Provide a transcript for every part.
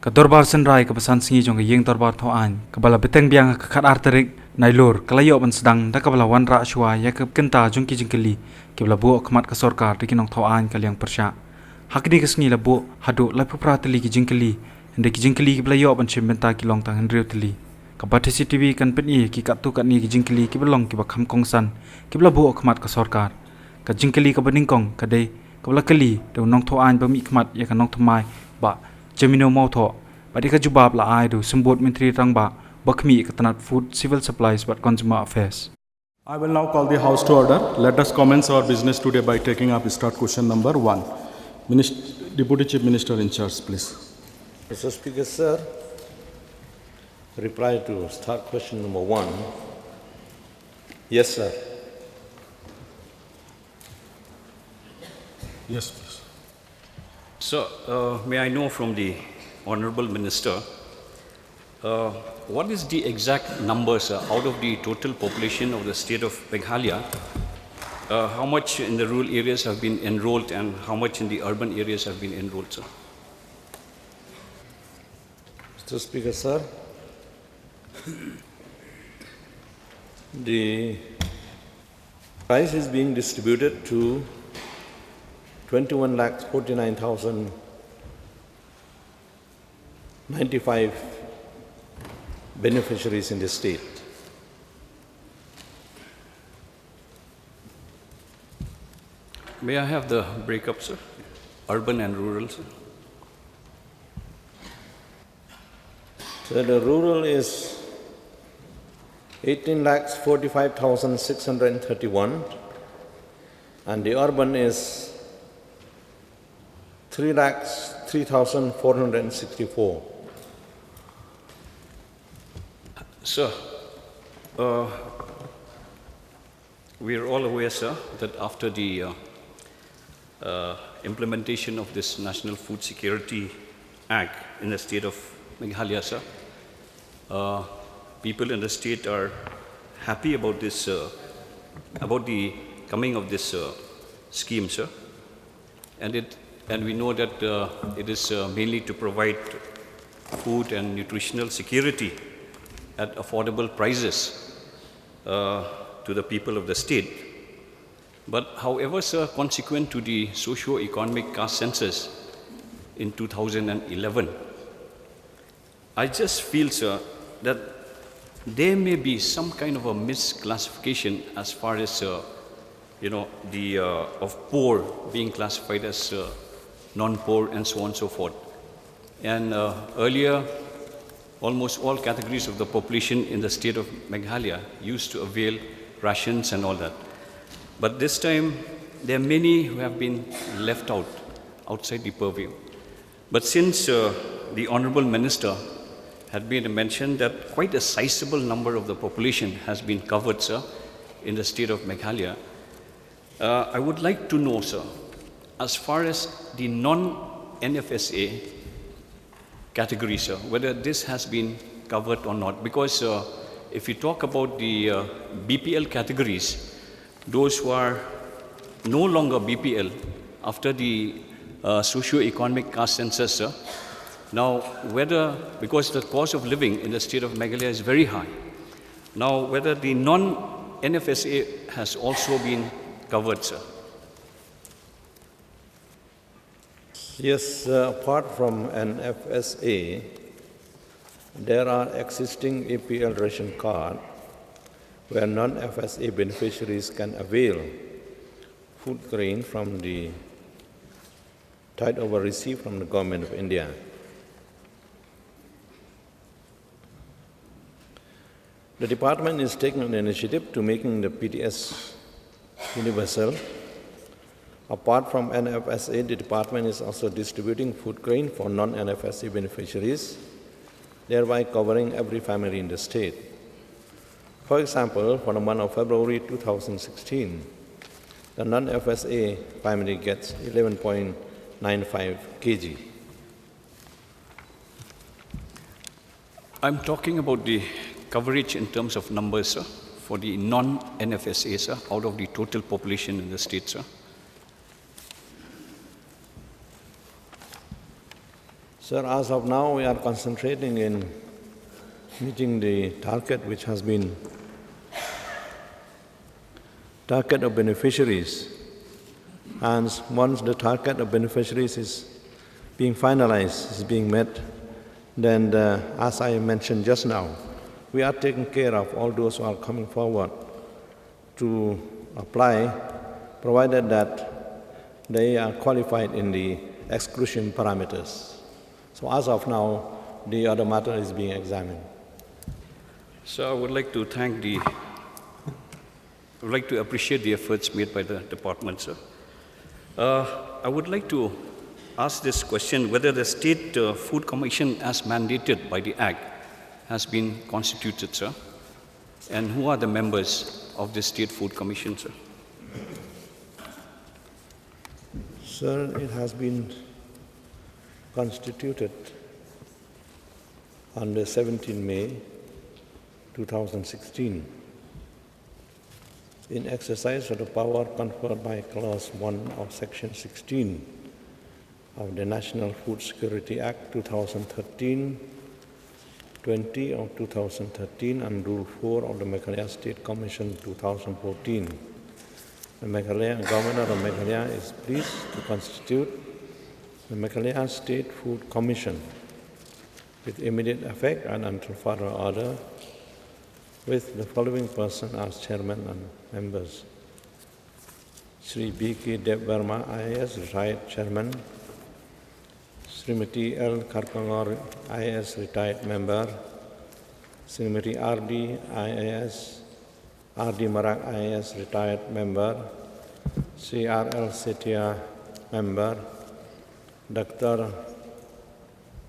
Ïingdorbar senrai ke pesan singi jong ke Ïingdorbar Thawaiñ kebala beteng biang ke khat arterik nailor kelayo ban sedang da kebala wan ra shwa ya ke kenta jungki Jingkylli kebala buok kemat ke sorkar di kinong Thawaiñ kaliang persya hakdi ke sengi la buok hadu la pupra teli ke Jingkylli ende ke Jingkylli kebala yo ban chimbenta kilong tang hendriu teli kabati CCTV kan peni ki katu kat ni ke Jingkylli kebelong ki bakham kongsan kebala buok kemat ke sorkar ke Jingkylli ke beningkong kade kebala keli de nong Thawaiñ bami kemat ya ke nong thmai ba Jamino Mauto, but it jubab la I do some board Menteri Rangba, Bakmi Katanat Food, Civil Supplies, but Consumer Affairs. I will now call the House to order. Let us commence our business today by taking up start question number 1. Deputy Chief Minister in charge, please. Mr. Speaker, sir, reply to start question number 1. Yes, sir. Yes, please. So, may I know from the Honorable Minister, what is the exact numbers out of the total population of the state of Meghalaya? How much in the rural areas have been enrolled and how much in the urban areas have been enrolled, sir? Mr. Speaker, sir, the prize is being distributed to 21,49,095 beneficiaries in the state. May I have the breakup, sir? Urban and rural, sir? So the rural is 18,45,631 and the urban is 3,0464. Sir, we are all aware, sir, that after the implementation of this National Food Security Act in the state of Meghalaya, sir, people in the state are happy about this, about the coming of this scheme, sir, and we know that it is mainly to provide food and nutritional security at affordable prices to the people of the state. But however, sir, consequent to the socio-economic caste census in 2011, I just feel, sir, that there may be some kind of a misclassification as far as, of poor being classified as non-poor and so on and so forth. And earlier, almost all categories of the population in the state of Meghalaya used to avail rations and all that. But this time, there are many who have been left out, outside the purview. But since the Honorable Minister had made a mention that quite a sizable number of the population has been covered, sir, in the state of Meghalaya, I would like to know, sir, as far as the non-NFSA category, sir, whether this has been covered or not. Because if you talk about the BPL categories, those who are no longer BPL after the socio-economic caste census, sir, now whether, because the cost of living in the state of Meghalaya is very high, now whether the non-NFSA has also been covered, sir. Yes, apart from NFSA, there are existing APL ration card where non-FSA beneficiaries can avail food grain from the tide over received from the Government of India. The department is taking an initiative to making the PDS universal. Apart from NFSA, the department is also distributing food grain for non-NFSA beneficiaries, thereby covering every family in the state. For example, for the month of February 2016, the non-FSA family gets 11.95 kg. I'm talking about the coverage in terms of numbers, sir, for the non-NFSA, sir, out of the total population in the state, sir. Sir, as of now, we are concentrating in meeting the target which has been target of beneficiaries. And once the target of beneficiaries is being finalized, is being met, then as I mentioned just now, we are taking care of all those who are coming forward to apply, provided that they are qualified in the exclusion parameters. So as of now, the other matter is being examined. So I would like to appreciate the efforts made by the department, sir. I would like to ask this question, whether the State Food Commission, as mandated by the Act, has been constituted, sir, and who are the members of the State Food Commission, sir? Sir, it has been constituted on the 17th May 2016 in exercise of the power conferred by Clause 1 of Section 16 of the National Food Security Act 2013, 20 of 2013 and Rule 4 of the Meghalaya State Commission 2014. The Governor of Meghalaya is pleased to constitute the Meghalaya State Food Commission with immediate effect and until further order, with the following person as chairman and members: Sri B.K. Deb Verma, IAS, retired chairman; Srimati L. Karkangor, IAS, retired member; Srimati R.D. IAS, R.D. Marak, IAS, retired member; Sri R.L. Setia, member; Dr.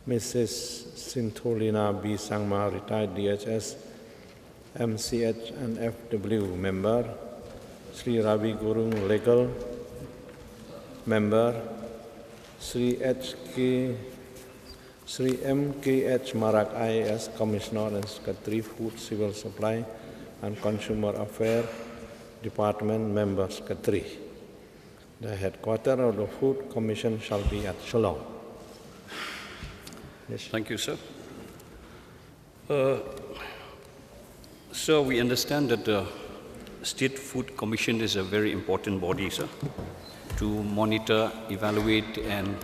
Mrs. Sintholina B. Sangma, retired DHS, MCH and FW, member; Sri Ravi Gurung, legal, member; Sri M.K.H. Marak, IAS, Commissioner and Secretary, Food, Civil Supply and Consumer Affairs Department, member, Secretary. The headquarters of the Food Commission shall be at Shillong. Yes. Thank you, sir. So we understand that the State Food Commission is a very important body, sir, to monitor, evaluate, and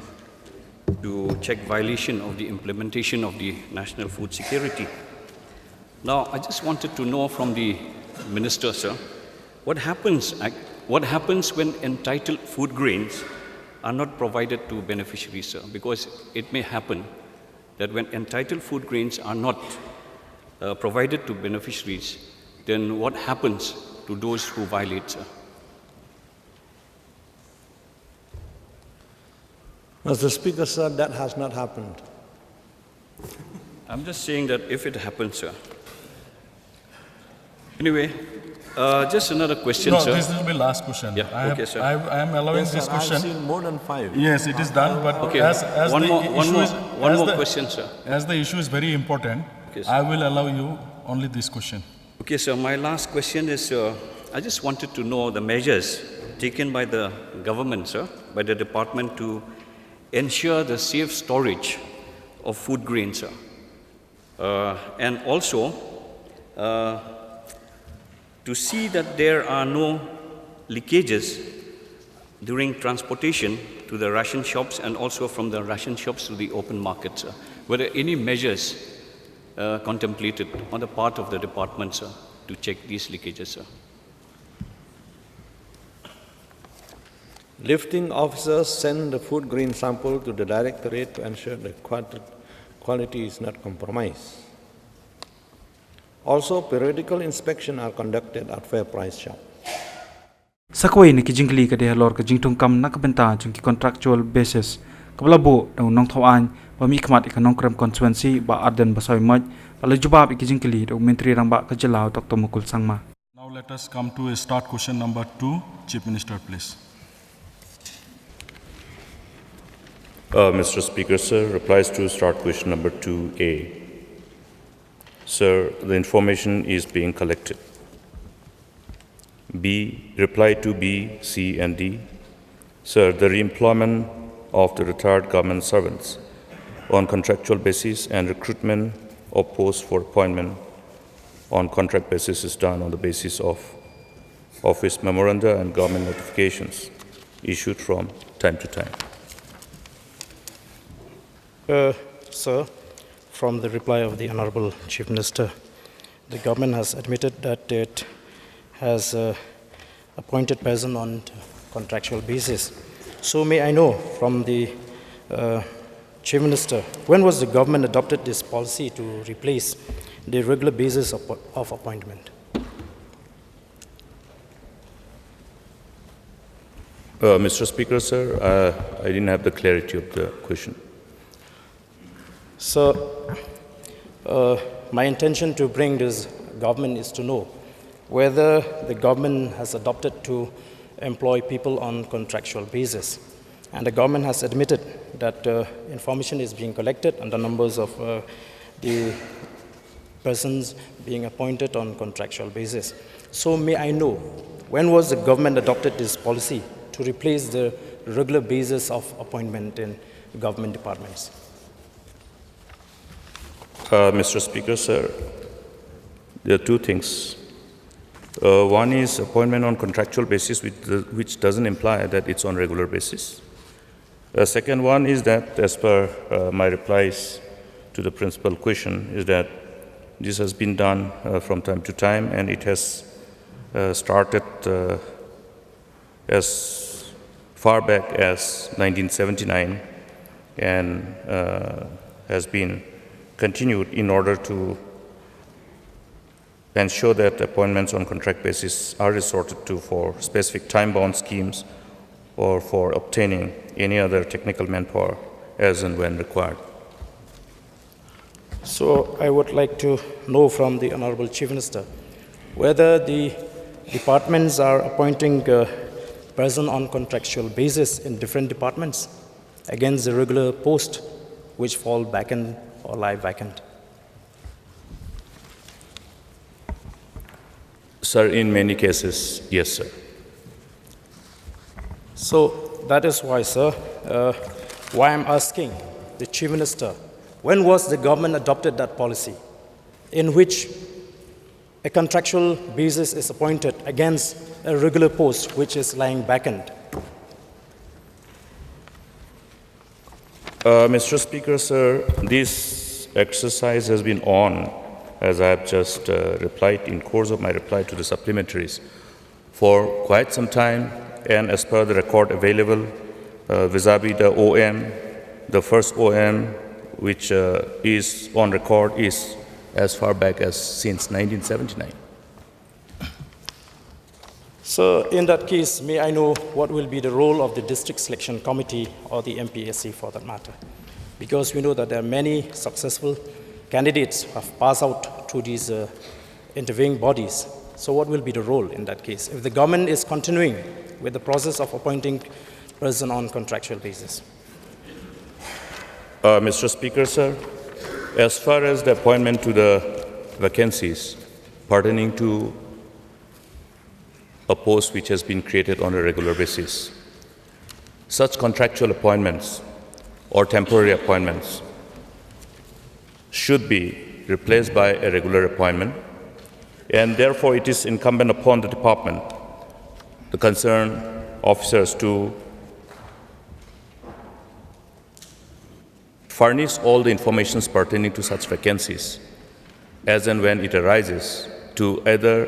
to check violation of the implementation of the national food security. Now, I just wanted to know from the Minister, sir, what happens when entitled food grains are not provided to beneficiaries, sir? Because it may happen that when entitled food grains are not provided to beneficiaries, then what happens to those who violate, sir? As the Speaker said, that has not happened. I'm just saying that if it happens, sir. Anyway, just another question, No, sir. this will be last question. Yeah, okay, sir. I am allowing Yes, this sir, question. I've seen more than 5. Yes, it is done, but Okay, as one the more issue is question, sir. As the issue is very important, Okay, sir. I will allow you only this question. Okay, sir, my last question is, I just wanted to know the measures taken by the government, sir, by the department to ensure the safe storage of food grains, sir. And also, to see that there are no leakages during transportation to the ration shops and also from the ration shops to the open market, sir. Were there any measures contemplated on the part of the department, sir, to check these leakages, sir? Lifting officers send the food grain sample to the directorate to ensure the quality is not compromised. Also, periodical inspection are conducted at fair price shop. Sakway ni Jingkylli ka Halor ka Jingthungkam nakabenta jungki contractual basis kablabo daw nong Thawaiñ pami khmat ikanong kram constituency ba arden basoy maj pala jubab Jingkylli daw menteri rang ba ka jalao Dr. Mukul Sangma. Now let us come to start question number 2. Chief Minister, please. Mr. Speaker, sir, replies to start question number 2A. Sir, the information is being collected. B, reply to B, C, and D. Sir, the reemployment of the retired government servants on contractual basis and recruitment of posts for appointment on contract basis is done on the basis of office memoranda and government notifications issued from time to time. Sir, from the reply of the Honorable Chief Minister, the government has admitted that it has appointed person on contractual basis. So may I know from the Chief Minister, when was the government adopted this policy to replace the regular basis of appointment? Mr. Speaker, sir, I didn't have the clarity of the question. So, my intention to bring this government is to know whether the government has adopted to employ people on contractual basis. And the government has admitted that information is being collected and the numbers of the persons being appointed on contractual basis. So may I know, when was the government adopted this policy to replace the regular basis of appointment in government departments? Mr. Speaker, sir, there are two things. One is appointment on contractual basis, which doesn't imply that it's on regular basis. The second one is that, as per my replies to the principal question, is that this has been done from time to time, and it has started as far back as 1979 and has been continued in order to ensure that appointments on contract basis are resorted to for specific time-bound schemes or for obtaining any other technical manpower as and when required. So I would like to know from the Honorable Chief Minister whether the departments are appointing person on contractual basis in different departments against the regular post which fall vacant or lie vacant. Sir, in many cases, yes, sir. So that is why, sir, why I'm asking the Chief Minister, when was the government adopted that policy in which a contractual basis is appointed against a regular post which is lying vacant? Mr. Speaker, sir, this exercise has been on, as I have just replied in course of my reply to the supplementaries, for quite some time, and as per the record available vis-a-vis the OM, the first OM which is on record is as far back as since 1979. So in that case, may I know what will be the role of the District Selection Committee or the MPSC for that matter? Because we know that there are many successful candidates who have passed out through these intervening bodies. So what will be the role in that case, if the government is continuing with the process of appointing person on contractual basis? Mr. Speaker, sir, as far as the appointment to the vacancies pertaining to a post which has been created on a regular basis, such contractual appointments or temporary appointments should be replaced by a regular appointment, and therefore it is incumbent upon the department, the concerned officers, to furnish all the information pertaining to such vacancies as and when it arises to either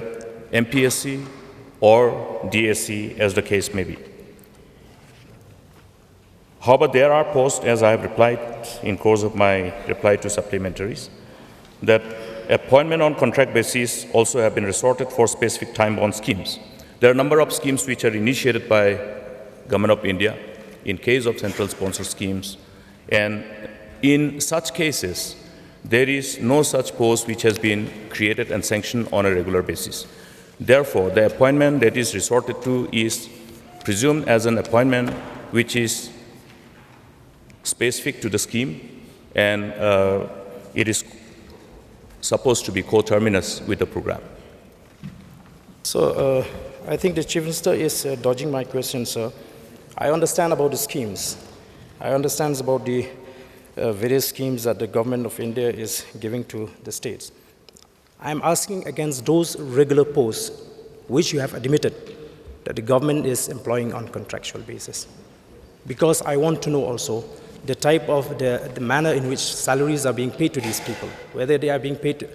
MPSC or DSC, as the case may be. However, there are posts, as I have replied in course of my reply to supplementaries, that appointment on contract basis also have been resorted for specific time-bound schemes. There are a number of schemes which are initiated by Government of India in case of central sponsor schemes, and in such cases, there is no such post which has been created and sanctioned on a regular basis. Therefore, the appointment that is resorted to is presumed as an appointment which is specific to the scheme, and it is supposed to be coterminous with the program. So I think the Chief Minister is dodging my question, sir. I understand about the schemes. I understand about the various schemes that the government of India is giving to the states. I'm asking against those regular posts which you have admitted that the government is employing on contractual basis. Because I want to know also the type of the manner in which salaries are being paid to these people, whether they are being paid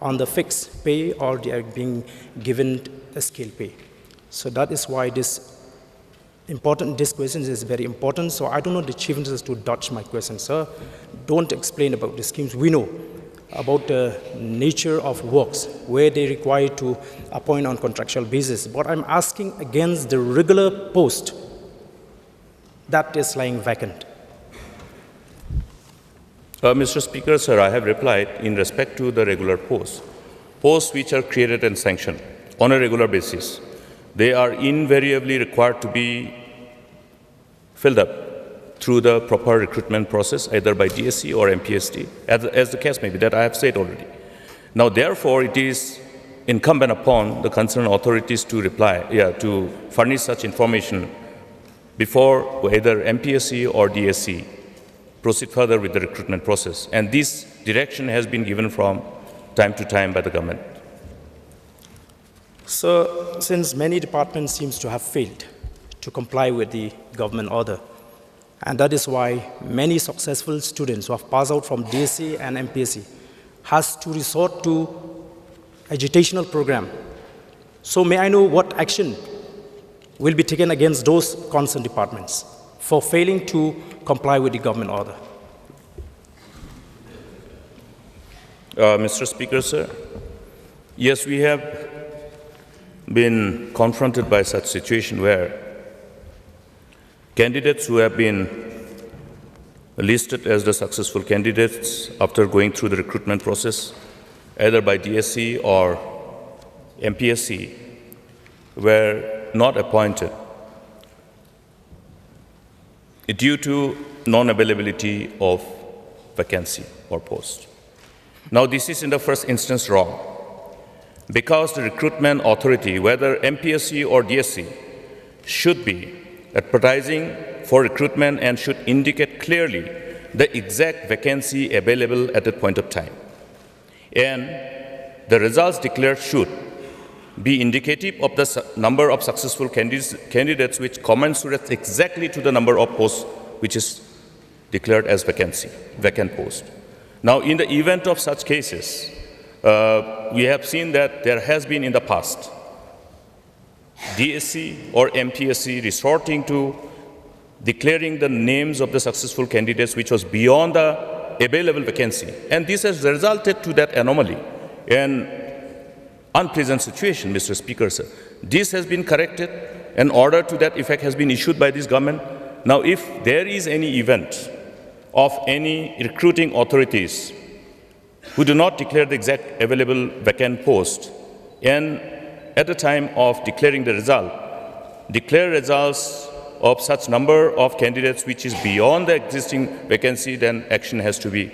on the fixed pay or they are being given a scale pay. So that is why this question is very important. So I don't want the Chief Minister to dodge my question, sir. Don't explain about the schemes. We know about the nature of works, where they require to appoint on contractual basis. But I'm asking against the regular post that is lying vacant. Mr. Speaker, sir, I have replied in respect to the regular posts which are created and sanctioned on a regular basis. They are invariably required to be filled up through the proper recruitment process, either by DSC or MPST, as the case may be, that I have said already. Now, therefore, it is incumbent upon the concerned authorities to to furnish such information before either MPSC or DSC proceed further with the recruitment process. And this direction has been given from time to time by the government. So, since many departments seem to have failed to comply with the government order, and that is why many successful students who have passed out from DSC and MPSC has to resort to agitational program. So may I know what action will be taken against those concerned departments for failing to comply with the government order? Mr. Speaker, sir, yes, we have been confronted by such situation where candidates who have been listed as the successful candidates after going through the recruitment process, either by DSC or MPSC, were not appointed due to non-availability of vacancy or post. Now, this is in the first instance wrong, because the recruitment authority, whether MPSC or DSC, should be advertising for recruitment and should indicate clearly the exact vacancy available at that point of time. And the results declared should be indicative of the number of successful candidates which commensurate exactly to the number of posts which is declared as vacant post. Now, in the event of such cases, we have seen that there has been in the past DSC or MPSC resorting to declaring the names of the successful candidates which was beyond the available vacancy. And this has resulted to that anomaly and unpleasant situation, Mr. Speaker, sir. This has been corrected. An order to that effect has been issued by this government. Now, if there is any event of any recruiting authorities who do not declare the exact available vacant post, and at the time of declaring the result, declare results of such number of candidates which is beyond the existing vacancy, then action has to be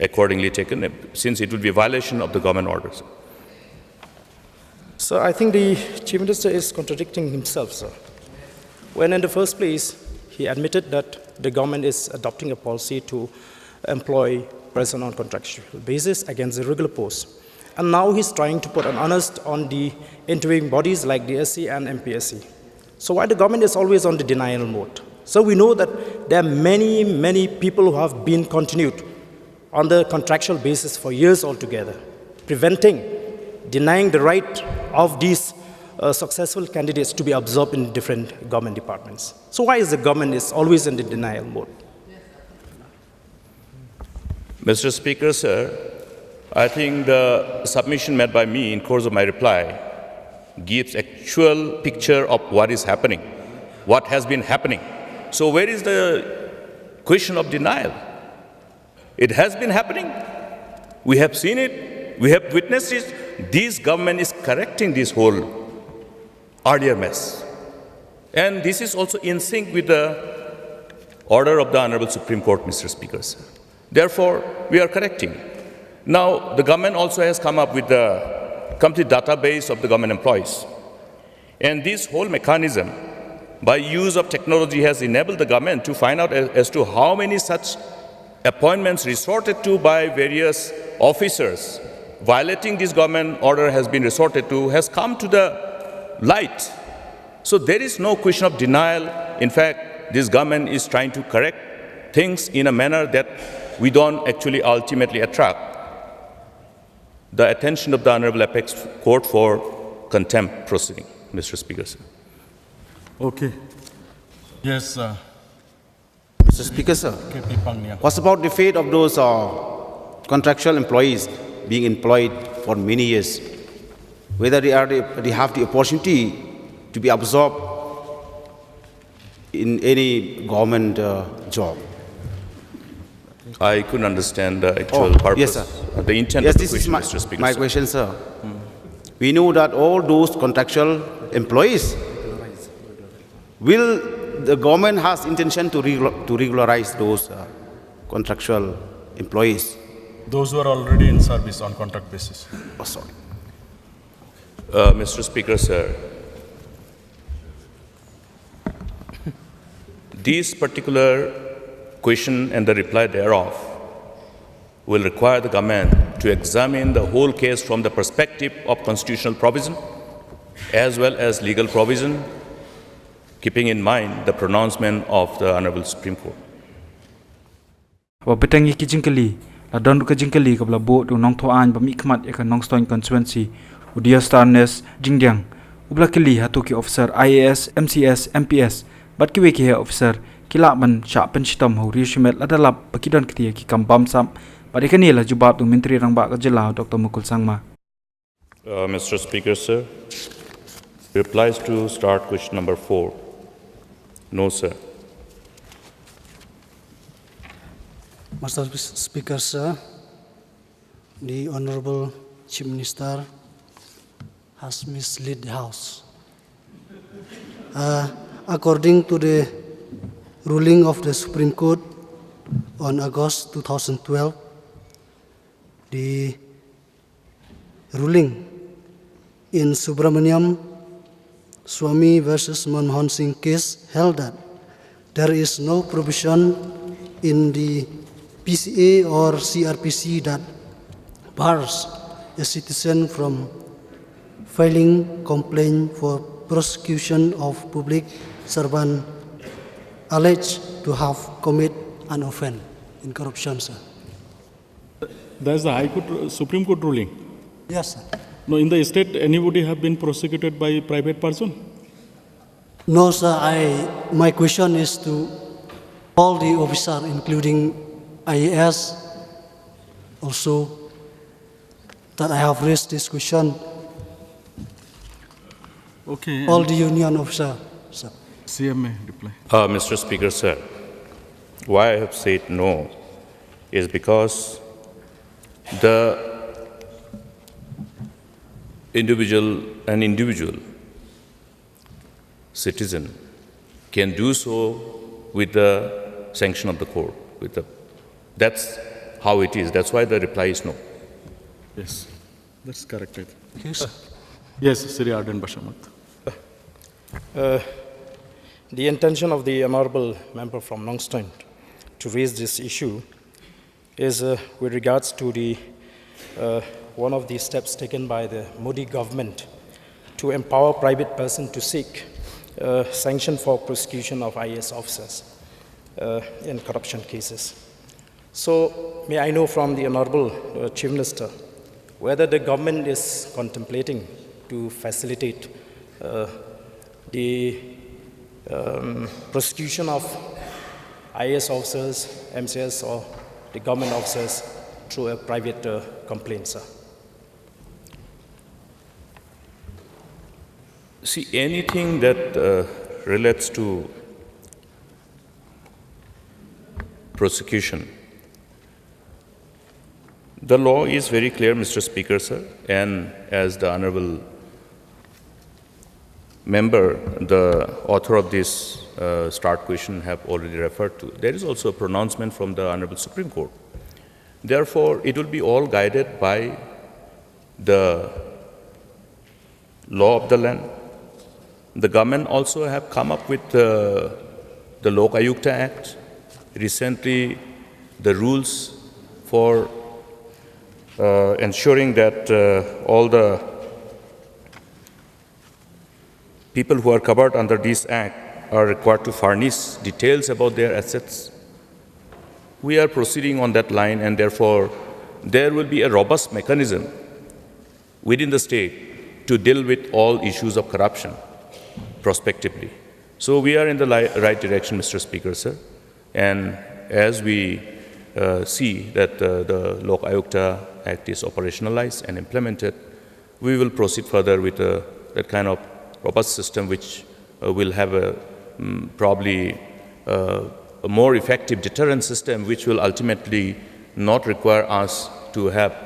accordingly taken, since it will be a violation of the government orders. So I think the Chief Minister is contradicting himself, sir. When in the first place, he admitted that the government is adopting a policy to employ persons on contractual basis against the regular posts. And now he's trying to put an onus on the interviewing bodies like DSC and MPSC. So why the government is always on the denial mode? So we know that there are many, many people who have been continued on the contractual basis for years altogether, denying the right of these successful candidates to be absorbed in different government departments. So why is the government is always in the denial mode? Mr. Speaker, sir, I think the submission made by me in course of my reply gives actual picture of what is happening, what has been happening. So where is the question of denial? It has been happening. We have seen it. We have witnessed it. This government is correcting this whole earlier mess. And this is also in sync with the order of the Honorable Supreme Court, Mr. Speaker, sir. Therefore, we are correcting. Now, the government also has come up with the complete database of the government employees. And this whole mechanism, by use of technology, has enabled the government to find out as to how many such appointments resorted to by various officers violating this government order has been resorted to has come to the light. So there is no question of denial. In fact, this government is trying to correct things in a manner that we don't actually ultimately attract the attention of the Honorable Apex Court for contempt proceeding, Mr. Speaker, sir. Okay. Yes, Mr. Speaker, sir, what's about the fate of those contractual employees being employed for many years? Whether they have the opportunity to be absorbed in any government job? I couldn't understand the actual purpose. Yes, sir. The intent yes, of the this question, is Mr. Speaker. my sir. question, sir. We know that all those contractual employees, will the government has intention to regularize those contractual employees? those who are already in service on contract basis. Oh, sorry. Mr. Speaker, sir, this particular question and the reply thereof will require the government to examine the whole case from the perspective of constitutional provision as well as legal provision, keeping in mind the pronouncement of the Honorable Supreme Court. Wabetangi ki Jingkylli, la don ka Jingkylli ka bla bo tu nong Thawaiñ ba mi khmat ya ka nong Stoin constituency, udia starnes Jingdiang, ubla kili hatu ki officer IAS, MCS, MPS, bat ki weki officer kila ban sha pen shitam ho rishimet la dalap pakidon kiti ki kambam sam, pada kani la jubab tu Menteri Rangba ka Jila Dr. Mukul Sangma. Mr. Speaker, sir, replies to start question number 4. No, sir. Mr. Speaker, sir, the Honorable Chief Minister has misled the House. According to the ruling of the Supreme Court on August 2012, the ruling in Subramaniam Swamy versus Manmohan Singh case held that there is no provision in the PCA or CRPC that bars a citizen from filing complaint for prosecution of public servant alleged to have committed an offence in corruption, sir. That's the High Court, Supreme Court ruling. Yes, sir. No, in the state, anybody have been prosecuted by private person? No, sir. My question is to all the officers, including IAS, also that I have raised this question. Okay. All the union officers, sir. CM may reply. Mr. Speaker, sir, why I have said no is because an individual citizen can do so with the sanction of the court. That's how it is. That's why the reply is no. Yes, that's correct. I think. Yes. Yes, Sri Arden Bashamat. The intention of the honorable member from Longstown to raise this issue is with regards to the one of the steps taken by the Modi government to empower private persons to seek sanction for prosecution of IAS officers in corruption cases. So, may I know from the Honorable Chief Minister whether the government is contemplating to facilitate the prosecution of IAS officers, MCS, or the government officers through a private complaint, sir? See, anything that relates to prosecution, the law is very clear, Mr. Speaker, sir, and as the Honorable Member, the author of this start question have already referred to, there is also a pronouncement from the Honorable Supreme Court. Therefore, it will be all guided by the law of the land. The government also have come up with the Lok Ayukta Act. Recently, the rules for ensuring that all the people who are covered under this Act are required to furnish details about their assets. We are proceeding on that line, and therefore there will be a robust mechanism within the state to deal with all issues of corruption prospectively. So we are in the right direction, Mr. Speaker, sir. And as we see that the Lok Ayukta Act is operationalized and implemented, we will proceed further with that kind of robust system which will have probably a more effective deterrent system, which will ultimately not require us to have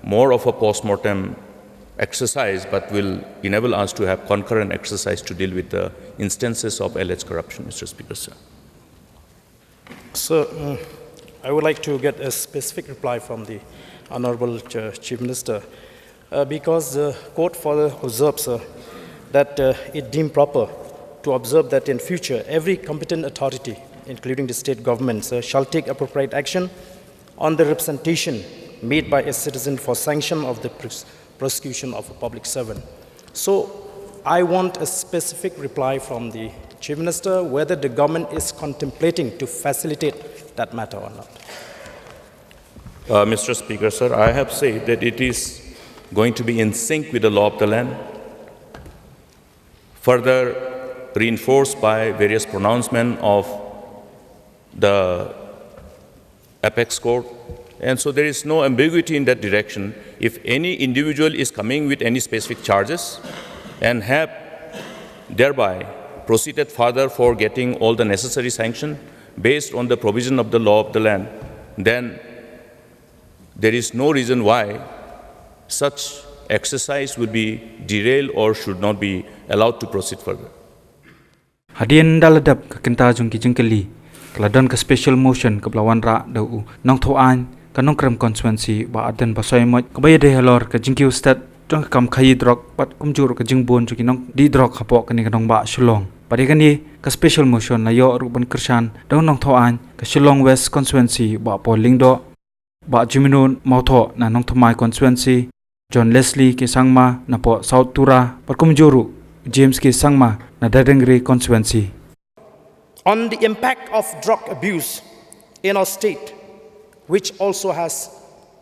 more of a post-mortem exercise, but will enable us to have concurrent exercise to deal with the instances of alleged corruption, Mr. Speaker, sir. So, I would like to get a specific reply from the Honorable Chief Minister, because the court further observes that it deemed proper to observe that in future, every competent authority, including the state governments, shall take appropriate action on the representation made by a citizen for sanction of the prosecution of a public servant. So I want a specific reply from the Chief Minister whether the government is contemplating to facilitate that matter or not. Mr. Speaker, sir, I have said that it is going to be in sync with the law of the land, further reinforced by various pronouncements of the Apex Court. And so there is no ambiguity in that direction. If any individual is coming with any specific charges and have thereby proceeded further for getting all the necessary sanction based on the provision of the law of the land, then there is no reason why such exercise would be derailed or should not be allowed to proceed further. Hadian daladap ke kenta Jingkylli keladon ke special motion ke belawan ra dau nong Thawaiñ ke nong krem konstituensi ba aden pasoi moj ke bay de Halor ke Jingkylli state Jingthungkam Khaw pat kumjur ke Jingbon chuki nong di drok khapok ke ni ke nong ba Shillong pada kani ke special motion la yo ruban kersan dong nong Thawaiñ ke Shillong West constituency ba po Ïingdorbar ba Jiminun Mautho na nong Thomai constituency John Leslie ke Sangma na po South Tura pat kumjuru James ke Sangma na Dadengri constituency. On the impact of drug abuse in our state, which also has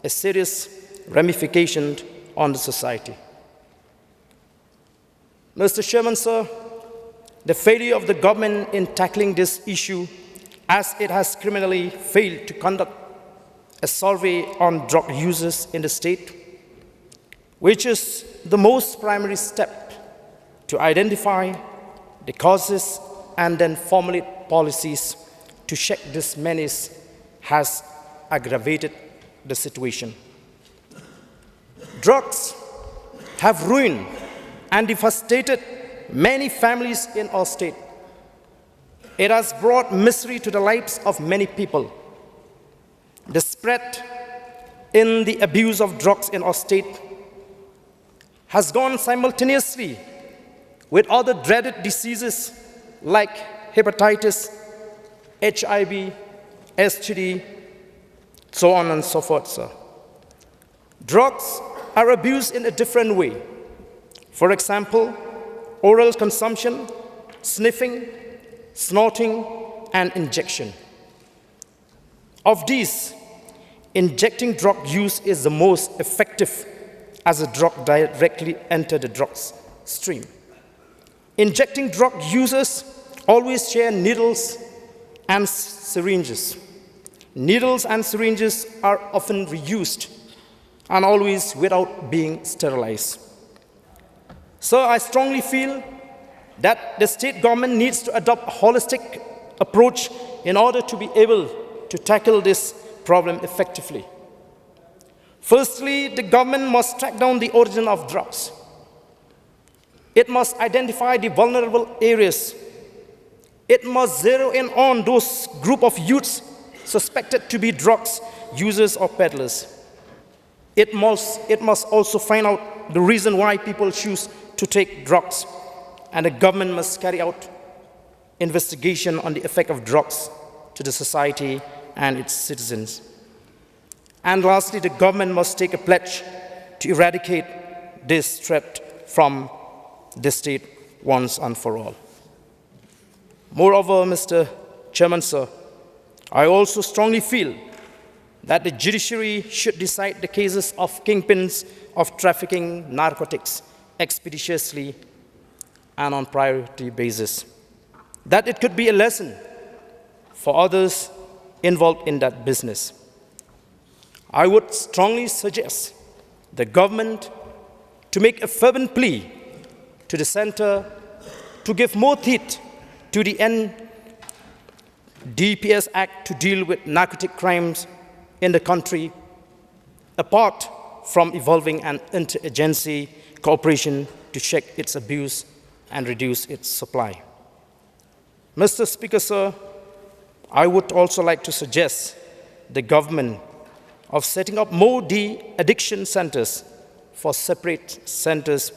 a serious ramification on the society. Mr. Chairman, sir, the failure of the government in tackling this issue, as it has criminally failed to conduct a survey on drug users in the state, which is the most primary step to identify the causes and then formulate policies to check this menace, has aggravated the situation. Drugs have ruined and devastated many families in our state. It has brought misery to the lives of many people. The spread in the abuse of drugs in our state has gone simultaneously with other dreaded diseases like hepatitis, HIV, STD, so on and so forth, sir. Drugs are abused in a different way. For example, oral consumption, sniffing, snorting, and injection. Of these, injecting drug use is the most effective as a drug directly enters the drugs stream. Injecting drug users always share needles and syringes. Needles and syringes are often reused and always without being sterilized. So I strongly feel that the state government needs to adopt a holistic approach in order to be able to tackle this problem effectively. Firstly, the government must track down the origin of drugs. It must identify the vulnerable areas. It must zero in on those group of youths suspected to be drugs users or peddlers. It must also find out the reason why people choose to take drugs, and the government must carry out investigation on the effect of drugs to the society and its citizens. And lastly, the government must take a pledge to eradicate this threat from the state once and for all. Moreover, Mr. Chairman, sir, I also strongly feel that the judiciary should decide the cases of kingpins of trafficking narcotics expeditiously and on priority basis. That it could be a lesson for others involved in that business. I would strongly suggest the government to make a fervent plea to the center to give more teeth to the NDPS Act to deal with narcotic crimes in the country, apart from evolving an interagency cooperation to check its abuse and reduce its supply. Mr. Speaker, sir, I would also like to suggest the government of setting up more de-addiction centers for separate centers,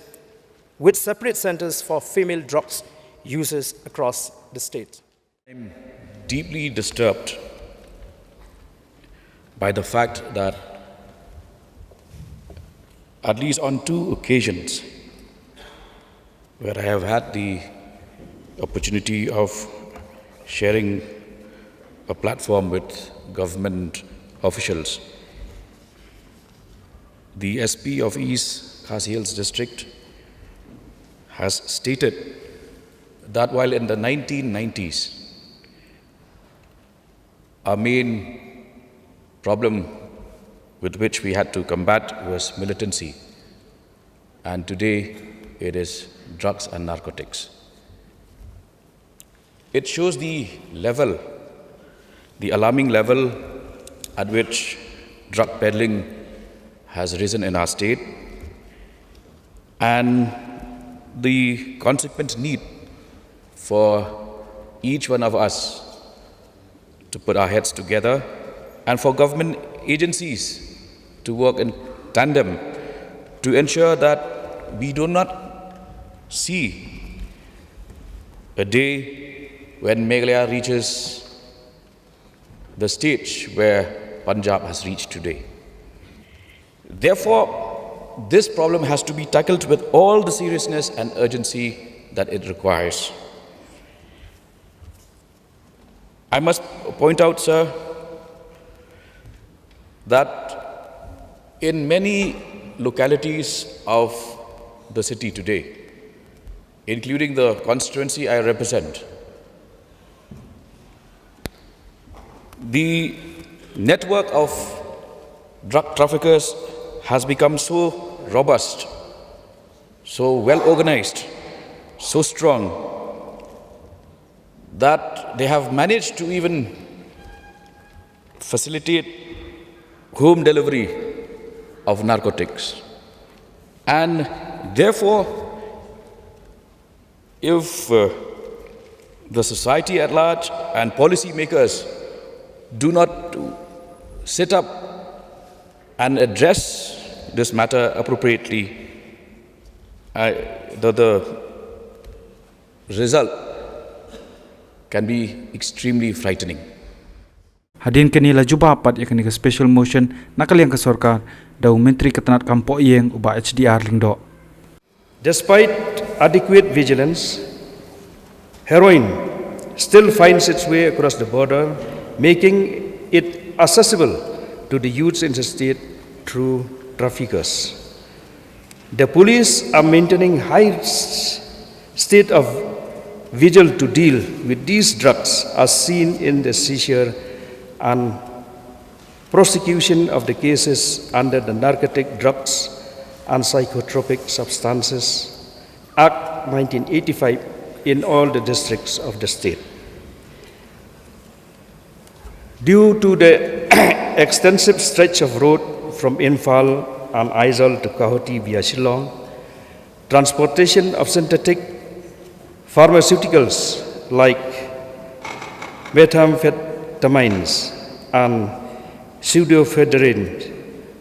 with separate centers for female drugs users across the state. I'm deeply disturbed by the fact that at least on 2 occasions where I have had the opportunity of sharing a platform with government officials, the SP of East Khasi Hills District has stated that while in the 1990s, our main problem with which we had to combat was militancy, and today it is drugs and narcotics. It shows the level, the alarming level at which drug peddling has risen in our state, and the consequent need for each one of us to put our heads together and for government agencies to work in tandem to ensure that we do not see a day when Meghalaya reaches the stage where Punjab has reached today. Therefore, this problem has to be tackled with all the seriousness and urgency that it requires. I must point out, sir, that in many localities of the city today, including the constituency I represent, the network of drug traffickers has become so robust, so well organized, so strong, that they have managed to even facilitate home delivery of narcotics. And therefore, if the society at large and policymakers do not sit up and address this matter appropriately, the result can be extremely frightening. Hadin kini la juba pat yakni ke special motion nakaliang ke sarkar dau menteri ketenat kampo yeng uba HDR lingdo. Despite adequate vigilance, heroin still finds its way across the border, making it accessible to the youths in the state through traffickers. The police are maintaining high state of vigil to deal with these drugs, as seen in the seizure and prosecution of the cases under the Narcotic Drugs and Psychotropic Substances Act 1985 in all the districts of the state. Due to the extensive stretch of road from Imphal and Aizawl to Khaw via Shillong, transportation of synthetic pharmaceuticals like methamphetamines and pseudoephedrine,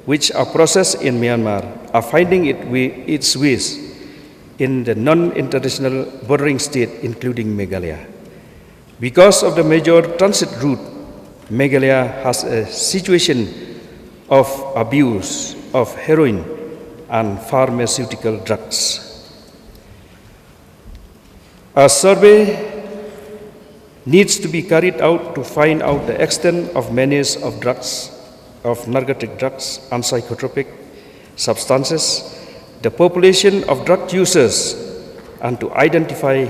which are processed in Myanmar, are finding its ways in the non-international bordering state, including Meghalaya. Because of the major transit route Meghalaya has a situation of abuse of heroin and pharmaceutical drugs. A survey needs to be carried out to find out the extent of menace of drugs, of narcotic drugs and psychotropic substances, the population of drug users, and to identify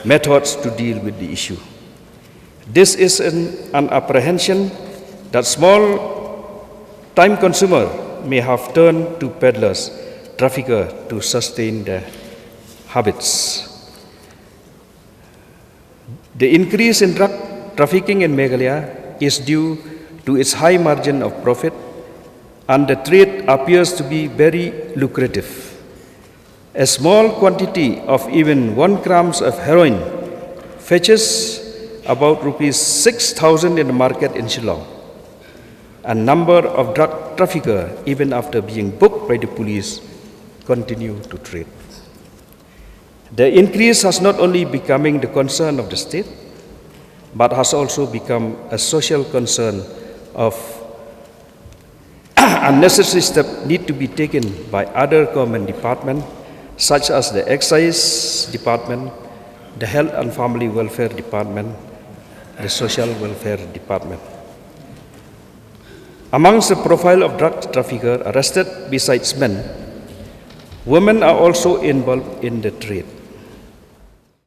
methods to deal with the issue. This is an apprehension that small-time consumer may have turned to peddlers, traffickers to sustain their habits. The increase in drug trafficking in Meghalaya is due to its high margin of profit, and the trade appears to be very lucrative. A small quantity of even 1 gram of heroin fetches about rupees 6,000 in the market in Shillong. A number of drug traffickers, even after being booked by the police, continue to trade. The increase has not only become the concern of the state, but has also become a social concern of unnecessary steps need to be taken by other government departments, such as the Excise Department, the Health and Family Welfare Department, the Social Welfare Department. Amongst the profile of drug traffickers arrested besides men, women are also involved in the trade.